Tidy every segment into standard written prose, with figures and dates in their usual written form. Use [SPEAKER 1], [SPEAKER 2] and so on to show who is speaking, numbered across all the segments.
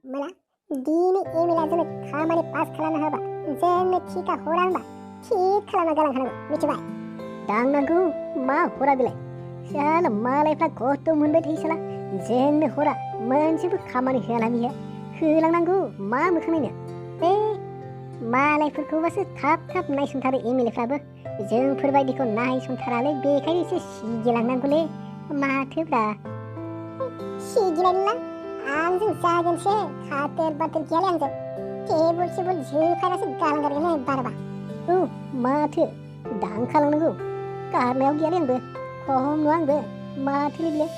[SPEAKER 1] मला दिनै एमएलए जोंनो खामानि पास खालामना होबा जोंनो थिखा हरानबा थिक खालामना गालांखानांगौ मिथिबाय
[SPEAKER 2] दांनांगौ मा हरा बेलाय साला मालायफ्रा खस्थ' मोनबाय थायो साला जोंनो हरा मोनसेबो खामानि होआना बियो होलांनांगौ मा मोखां नायनो बे मालायफोरखौबासो थाब थाब नायसनथारो एमएलएफ्राबो जोंफोरबायदिखौ नायसनथारालै बेखायनो एसे सिगिलांनांगौलै माथोब्रा
[SPEAKER 1] सिगिनायला आंजों जागोनसो खाथेर बाथेर गैयालै आंजों टेबोल सेबोल जोखायनासो गालांगारगोन बारबा
[SPEAKER 2] औ माथो दांखालांनांगौ गारनायाव गैयालै आंबो खम नङा आंबो माथोलै बेलाय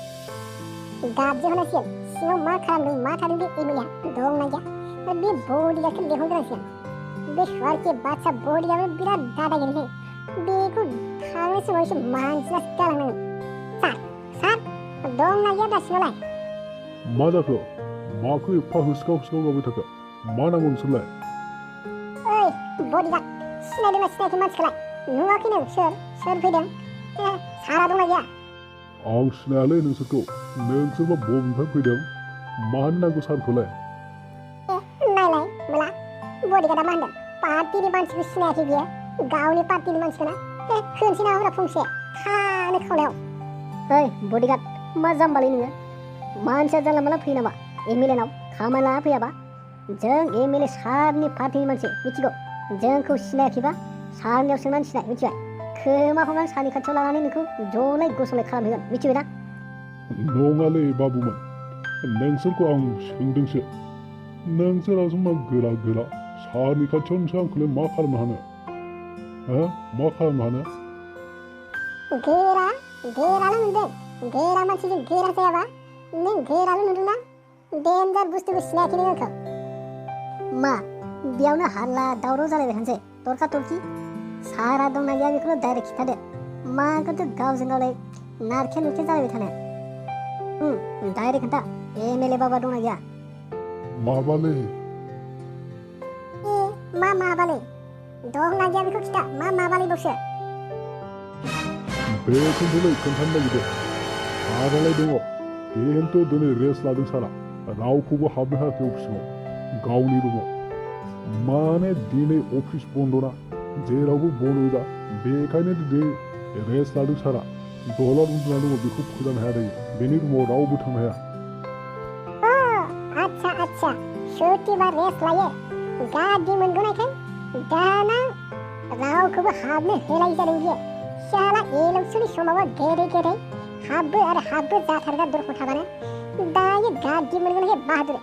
[SPEAKER 1] गाबजों होनांसिगोन सिङाव मा खालामदों मा थादों बे एमएलएआ दंना गैया बे बडिगार्डखौ लेंहरग्रोनांसिगोन बे सुवारके बादशाह बडिगार्डआबो बिराद दादागिरिलै बेखौ थांनाय समाव एसे मानसिनासो गालांनांगोन सार दंना गैया दासिमावलाय
[SPEAKER 3] मा जाखो माखौ एफा होस्राव होस्राव गाबबाय थाखो मा नांगौ नोंसोरलाय
[SPEAKER 1] ओइ बडिगार्ड सिनायदोंना सिनायाखै मानसिखौलाय नुवाखै नों सोर फैदों सारा दंना गैया
[SPEAKER 3] आं सिनायालै नोंसोरखौ नोंसोरबा बबेनिफ्राय फैदों मानो नांगौ सारखौलाय
[SPEAKER 1] नायलाय मला बडिगार्डआ मा होनदों पार्टिनि मानसिखौ सिनायाखै बियो गावनि पार्टिनि मानसिखौना खोनसै ना हरा फंसे खानो खावलायाव
[SPEAKER 2] ओइ बडिगार्ड मा जाम्बालै नोङो मानसिया जानला मानला फैयो नामा एमएलएनाव खामानि लाना फैयाबा जों एमएलए सारनि पार्टिनि मानसि मिथिगौ जोंखौ सिनायाखैबा सारनियाव सोंनानै सिनाय मिथिबाय खोमा हमनानै सारनि खाथियाव लानानै नोंखौ जलाय गसलाय खालामहैगोन मिथिबायना
[SPEAKER 3] नङालै बाबुमोन नोंसोरखौ आं सोंदोंसो नोंसोरासो मा गोरा गोरा सारनि खाथियाव नोंसोर आंखौलाय मा खालामनो हानो मा खालामनो हानो
[SPEAKER 1] गोराल' नुदों गोरा मानसिजों गोरा जायाबा नों गोराल' नुदोंना डेन्जार बुस्थुखौ सिनायाखै नों आंखौ
[SPEAKER 2] मा बेयावनो हाल्ला दावराव जालायबाय थानोसै तर्का तर्कि सारा दंना गैया बेखौल' डाइरेक्ट खिथादो माखौथ' गावजों गावलाय नारखे नुरखे जालायबाय थानो डाइरेक्ट खोन्था एमएलए बाबा दंना गैया
[SPEAKER 3] माबालै
[SPEAKER 1] मा माबालै दंना गैया बेखौ खिथा मा माबालै बावसो
[SPEAKER 3] बेखौनोलै खोन्थानो नागिरदों सारालाय दङ खिन्थु दिनै रेस्ट लादों सारा रावखौबो हाबनो हायाखै अफिसाव गावनि रुमाव माने दिनै अफिस बन्दना जेरावबो बन्द गोजा बेखायनो दिनै रेस्ट लादों सारा दलर उन्दुना दङ बेखौ फोजानो हाया दायो बेनि रुमाव रावबो थांनो हाया
[SPEAKER 1] आच्छा सुटिबा रेस्ट लायो गादि मोनगोनायखाय दाना रावखौबो हाबनो होलाय जादों बियो साला इलेक्सननि समावबो गेरे हाबो आरो हाबो जाथारगा दरखौ थाबानो दायो गादि मोनगोनायखाय बाहादुर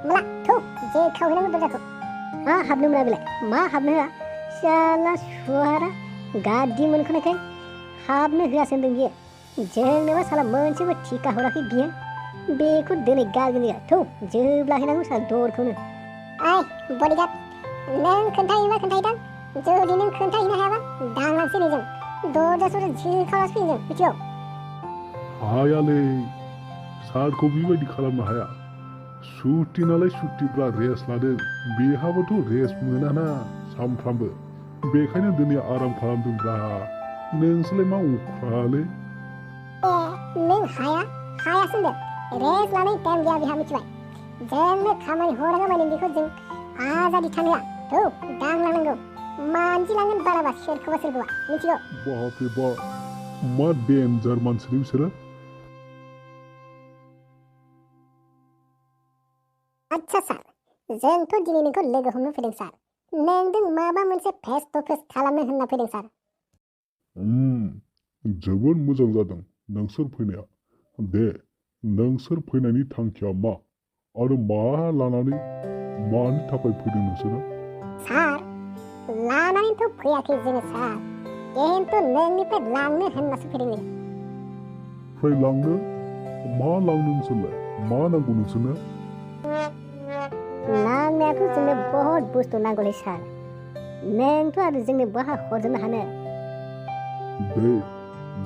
[SPEAKER 1] मला थौ जे खावहैनांगौ दरजाखौ
[SPEAKER 2] मा हाबनो मोना बेलाय मा हाबनो होआ साला सुहारा गादि मोनखानायखाय हाबनो होआसो होनदों बियो जोंनोबा साला मोनसेबो थिखा हराखै बियो बेखौ दिनै गारगोन जों थौ जोब्लाहैनांगौ साला दरखौनो
[SPEAKER 1] बडिगार्ड नों खोन्थायोबा खोन्थाहैदां जुदि नों खोन्थाहैनो हायाबा दांलांसै नों जों दरजा सरजा जोखालासो फैयो जों मिथिगौ
[SPEAKER 3] हायालै सारखौ बेबायदि खालामनो हाया सुटि नालाय सुटिफ्रा रेस्ट लादों बेहाबोथ' रेस्ट मोनाना सामफ्रामबो बेखायनो दिनै आराम खालामदोंब्रा नोंसोरलाय मा अख्रालै
[SPEAKER 1] नों हायासो होनदों रेस्ट लानाय टाइम गैया बेहा मिथिबाय जोंनो खामानि हराङा माने बेखौ जों आजादि थानो होआ थौ दांलांनांगौ मानजिलांगोन बाराबा सोरखौबा मिथिगौ
[SPEAKER 3] बापरे बाप मा डेन्जार मानसिलै बिसोरो
[SPEAKER 1] आच्छा सार जोंथ' दिनै नोंखौ लोगो हमनो फैदों सार नोंजों माबा मोनसे फेस टु फेस खालामनो होनना फैदों सार
[SPEAKER 3] जोबोद मोजां जादों नोंसोर फैनाया दे नोंसोर फैनायनि थांखिया मा आरो मा लानानै मानि थाखाय फैदों नोंसोरो
[SPEAKER 1] सार लानानैथ' फैयाखै जोङो सार खिन्थु नोंनिफ्राय लांनो होननासो फैदों जों
[SPEAKER 3] फ्राय लांनो मा लांनो नोंसोरलाय मा नांगौ नोंसोरनो
[SPEAKER 2] नांनायाथ' जोंनो बहुत बुस्थु नांगौलै सार नोंथ' आरो जोंनो बहा हरजोबनो हानो
[SPEAKER 3] दे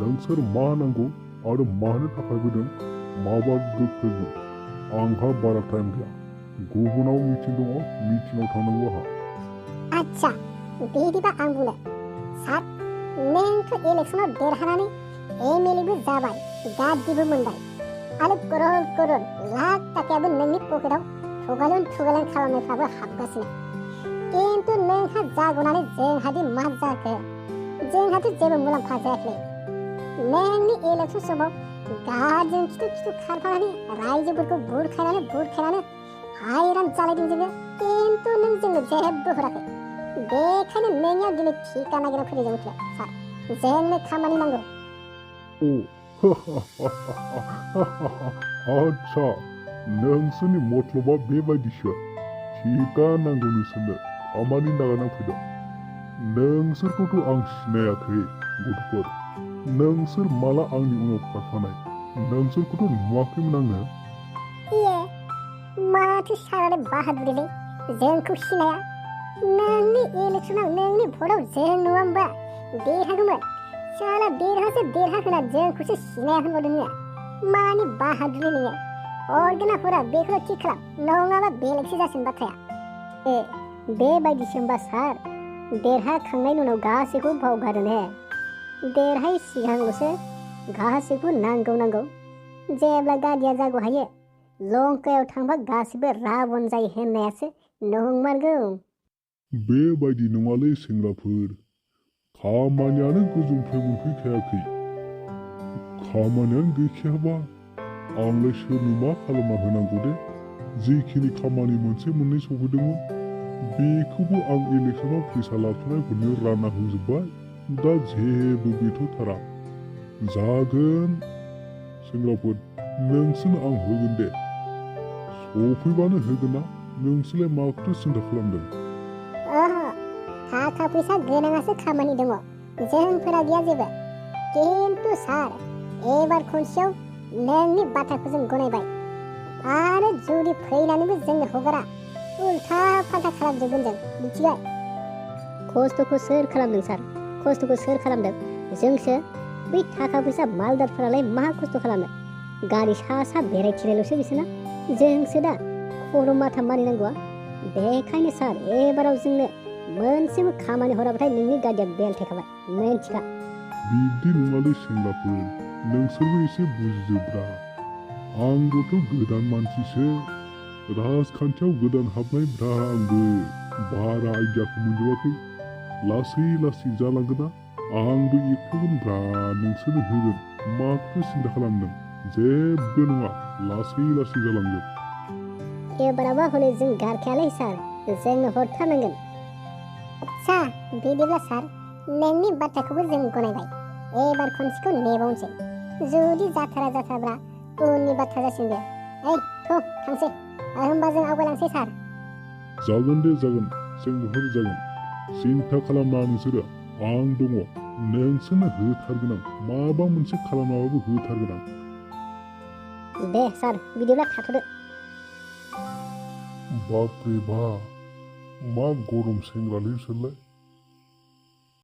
[SPEAKER 3] नोंसोर मा नांगौ आरो मानो थाखाय फैदों माबा गोख्रै आंहा बारा टाइम गैया गुबुनाव मिटिं दङ मिटिंआव थांनांगौ आंहा
[SPEAKER 1] आच्छा बिदिबा आं बुंनो सार नोंथ' इलेक्सनाव देरहानानै एमएलएबो जाबाय गादिबो मोनबाय आरो करोड़ लाख थाखायाबो नोंनि पकेटाव थगायलुन खालामनायफ्राबो हाबगासिनो खिन्थु नोंहा जागौनानै जोंहादि मा जाखो जोंहाथ' जेबो मुलाम्फा जायाखै नोंनि इलेक्सन समाव गारजों खिथु खारफानानै रायजोफोरखौ बुरखायनानै हायरान जालायदों जोङो खिन्थु नों जोंनो जेबो हराखै बेखायनो नोंनियाव दिनै थिका नागिरना फैनाय जों मिथिबाय सार जोंनो खामानि नांगौ
[SPEAKER 3] आच्छा नोंसोरनि मथलबा बेबायदिसो थिका नांगौ नोंसोरनो खामानि नागारना फैदों नोंसोरखौथ' आं सिनायाखै गथ'फोर नोंसोर माला आंनि उनाव खारफानाय नोंसोरखौथ' नुवाखैमोन आङो
[SPEAKER 1] इये माथो सारालाय बाहादुरिलै जोंखौ सिनाया नोंनि इलेक्सनाव नोंनि भटआव जों नुवा होमबा देरहागौमोन साला देरहाखोना जोंखौसो सिनाया होनबावदों नोङो मानि बाहादुरि नोङो हरगोना हरा बेखौल' थि खालाम नङाबा बेलेगसो जासिगोन बाथ्राया
[SPEAKER 2] बेबायदिसो होमबा सार देरहाखांनायनि उनाव गासैखौबो बावगारो ने देरहाय सिगांल'सो गासैखौबो नांगौ जेब्ला गादिया जागौ हायो लंकायाव थांबा गासैबो राबन जायो होननायासो नंमारगौ
[SPEAKER 3] बेबायदि नङालै सेंग्राफोर खामानियानो गोजौनिफ्राय मोनफैखायाखै खामानियानो गैखायाबा आंलाय सोरनो मा खालामना होनांगौ दे जिखिनि खामानि मोनसे मोननै सफैदोंमोन बेखौबो आं इलेक्सनाव फैसा लाथ'नायफोरनो रानना होजोब्बाय दा जेबो गैथ'थारा जागोन सेंग्राफोर नोंसोरनो आं होगोन दे सफैबानो होगोन ना नोंसोरलाय माखौथो सिन्था खालामदों
[SPEAKER 1] थाखा फैसा गोनाङासो खामानि दङ जोंफोरा गैया जेबो खिन्थु सार एबार खनसेयाव नोंनि बाथ्राखौ जों गनायबाय आरो जुदि फैनानैबो जोंनो हगारा उल्था फाल्था खालामजोबगोन जों मिथिबाय
[SPEAKER 2] खस्थ'खौ सोर खालामदों सार खस्थ'खौ सोर खालामदों जोंसो बै थाखा फैसा मालदारफोरालाय मा खस्थ' खालामनो गारि सा बेरायथिनायल'सो बिसोरना जोंसो दा खर' माथा मानिनांगौआ बेखायनो सार एबाराव जोंनो मोनसेबो खामानि हराबाथाय नोंनि गादिया बेलथायखाबाय मिन्थिखा
[SPEAKER 3] बिब्दि नङालै सेंग्राफोर नोंसोरबो एसे बुजिजोब्रा आंबोथ' गोदान मानसिसो राजखान्थियाव गोदान हाबनायब्रा आंबो बारा आइडियाखौ मोनजोबाखै लासै जालांगोन ना आंबो एख्ल'गोनब्रा नोंसोरनो होगोन माखौथो सिन्था खालामदों जेबो नङा लासै जालांगोन
[SPEAKER 2] एबाराबा हले जों गारखायालै सार जोंनो हरथारनांगोन
[SPEAKER 1] आच्छा बिदिब्ला सार नोंनि बाथ्राखौबो जों गनायबाय एबार खनसेखौ नेबावनोसै जुदि जाथाराब्ला उननि बाथ्रा जासिगोन बे थांसै होमबा जों आवगायलांसै सार
[SPEAKER 3] जागोन दे जागोन जोंबो जागोन सिन्था खालामनाङा नोंसोरो आं दङ नोंसोरनो होथारगोन आं माबा मोनसे खालामनाबाबो होथारगोन आं
[SPEAKER 2] दे सार बिदिब्ला थाथ'दो
[SPEAKER 3] बापरे बा मा गरम सेंग्रालै बिसोरलाय